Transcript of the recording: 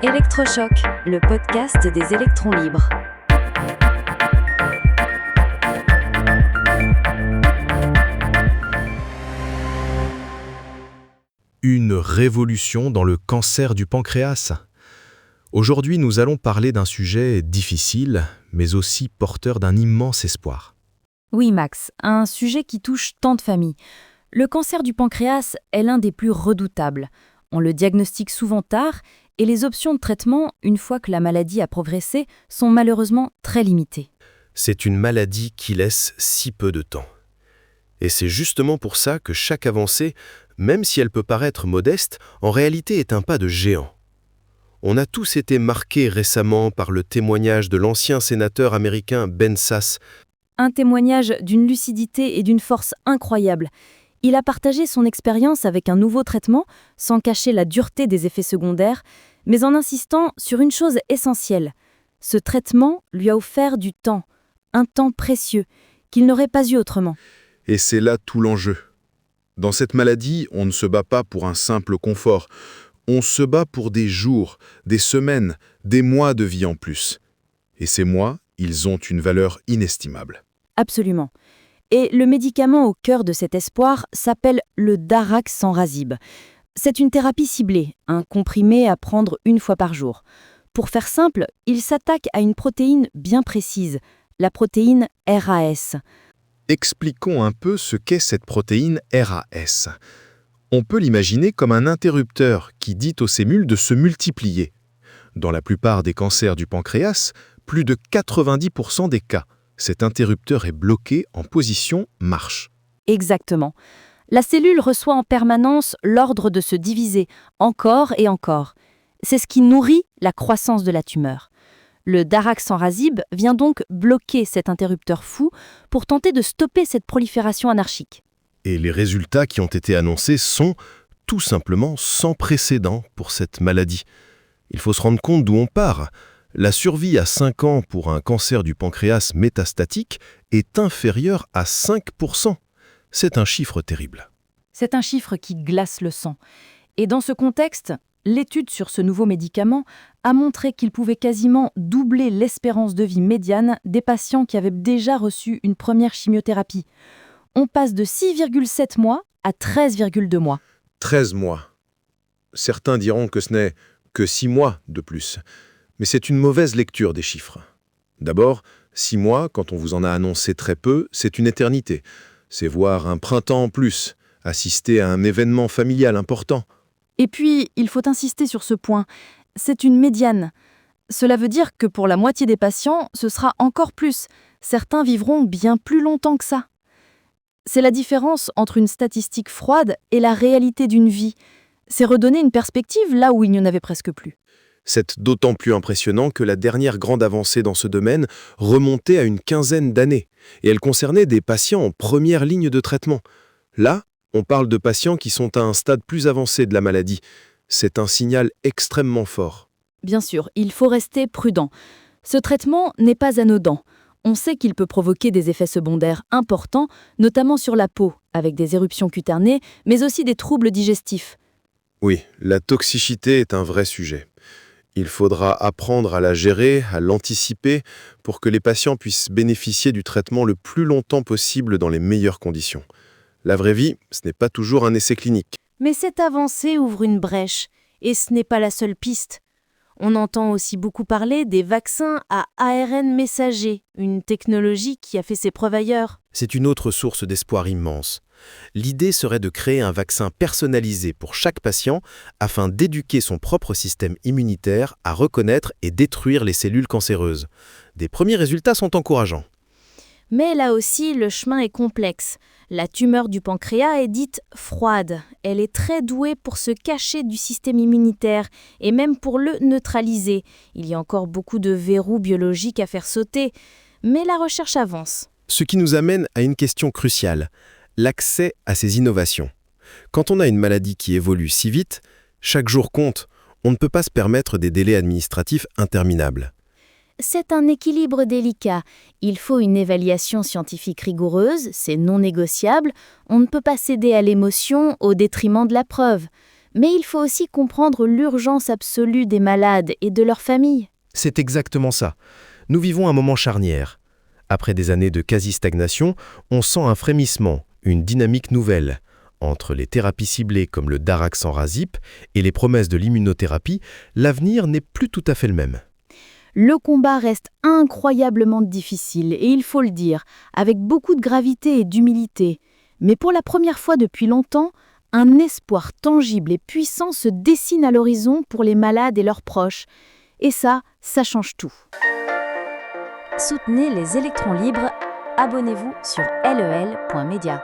Électrochoc, le podcast des électrons libres. Une révolution dans le cancer du pancréas. Aujourd'hui, nous allons parler d'un sujet difficile, mais aussi porteur d'un immense espoir. Oui, Max, un sujet qui touche tant de familles. Le cancer du pancréas est l'un des plus redoutables. On le diagnostique souvent tard et les options de traitement, une fois que la maladie a progressé, sont malheureusement très limitées. C'est une maladie qui laisse si peu de temps. Et c'est justement pour ça que chaque avancée, même si elle peut paraître modeste, en réalité est un pas de géant. On a tous été marqués récemment par le témoignage de l'ancien sénateur américain Ben Sasse. Un témoignage d'une lucidité et d'une force incroyable. Il a partagé son expérience avec un nouveau traitement, sans cacher la dureté des effets secondaires, mais en insistant sur une chose essentielle. Ce traitement lui a offert du temps, un temps précieux, qu'il n'aurait pas eu autrement. Et c'est là tout l'enjeu. Dans cette maladie, on ne se bat pas pour un simple confort. On se bat pour des jours, des semaines, des mois de vie en plus. Et ces mois, ils ont une valeur inestimable. Absolument. Et le médicament au cœur de cet espoir s'appelle le daraxonrasib. C'est une thérapie ciblée, un comprimé à prendre une fois par jour. Pour faire simple, il s'attaque à une protéine bien précise, la protéine RAS. Expliquons un peu ce qu'est cette protéine RAS. On peut l'imaginer comme un interrupteur qui dit aux cellules de se multiplier. Dans la plupart des cancers du pancréas, plus de 90% des cas, cet interrupteur est bloqué en position marche. Exactement. La cellule reçoit en permanence l'ordre de se diviser, encore et encore. C'est ce qui nourrit la croissance de la tumeur. Le daraxonrasib vient donc bloquer cet interrupteur fou pour tenter de stopper cette prolifération anarchique. Et les résultats qui ont été annoncés sont tout simplement sans précédent pour cette maladie. Il faut se rendre compte d'où on part. La survie à 5 ans pour un cancer du pancréas métastatique est inférieure à 5%. C'est un chiffre terrible. C'est un chiffre qui glace le sang. Et dans ce contexte, l'étude sur ce nouveau médicament a montré qu'il pouvait quasiment doubler l'espérance de vie médiane des patients qui avaient déjà reçu une première chimiothérapie. On passe de 6,7 mois à 13,2 mois. 13 mois. Certains diront que ce n'est que 6 mois de plus. Mais c'est une mauvaise lecture des chiffres. D'abord, 6 mois, quand on vous en a annoncé très peu, c'est une éternité. C'est voir un printemps en plus, assister à un événement familial important. Et puis, il faut insister sur ce point, c'est une médiane. Cela veut dire que pour la moitié des patients, ce sera encore plus. Certains vivront bien plus longtemps que ça. C'est la différence entre une statistique froide et la réalité d'une vie. C'est redonner une perspective là où il n'y en avait presque plus. C'est d'autant plus impressionnant que la dernière grande avancée dans ce domaine remontait à une quinzaine d'années, et elle concernait des patients en première ligne de traitement. Là, on parle de patients qui sont à un stade plus avancé de la maladie. C'est un signal extrêmement fort. Bien sûr, il faut rester prudent. Ce traitement n'est pas anodin. On sait qu'il peut provoquer des effets secondaires importants, notamment sur la peau, avec des éruptions cutanées, mais aussi des troubles digestifs. Oui, la toxicité est un vrai sujet. Il faudra apprendre à la gérer, à l'anticiper, pour que les patients puissent bénéficier du traitement le plus longtemps possible dans les meilleures conditions. La vraie vie, ce n'est pas toujours un essai clinique. Mais cette avancée ouvre une brèche, et ce n'est pas la seule piste. On entend aussi beaucoup parler des vaccins à ARN messager, une technologie qui a fait ses preuves ailleurs. C'est une autre source d'espoir immense. L'idée serait de créer un vaccin personnalisé pour chaque patient afin d'éduquer son propre système immunitaire à reconnaître et détruire les cellules cancéreuses. Des premiers résultats sont encourageants. Mais là aussi, le chemin est complexe. La tumeur du pancréas est dite froide. Elle est très douée pour se cacher du système immunitaire et même pour le neutraliser. Il y a encore beaucoup de verrous biologiques à faire sauter, mais la recherche avance. Ce qui nous amène à une question cruciale, l'accès à ces innovations. Quand on a une maladie qui évolue si vite, chaque jour compte, on ne peut pas se permettre des délais administratifs interminables. C'est un équilibre délicat. Il faut une évaluation scientifique rigoureuse, c'est non négociable. On ne peut pas céder à l'émotion au détriment de la preuve. Mais il faut aussi comprendre l'urgence absolue des malades et de leurs familles. C'est exactement ça. Nous vivons un moment charnière. Après des années de quasi-stagnation, on sent un frémissement, une dynamique nouvelle. Entre les thérapies ciblées comme le daraxonrasib et les promesses de l'immunothérapie, l'avenir n'est plus tout à fait le même. Le combat reste incroyablement difficile, et il faut le dire, avec beaucoup de gravité et d'humilité. Mais pour la première fois depuis longtemps, un espoir tangible et puissant se dessine à l'horizon pour les malades et leurs proches. Et ça change tout. Soutenez les électrons libres. Abonnez-vous sur lel.media.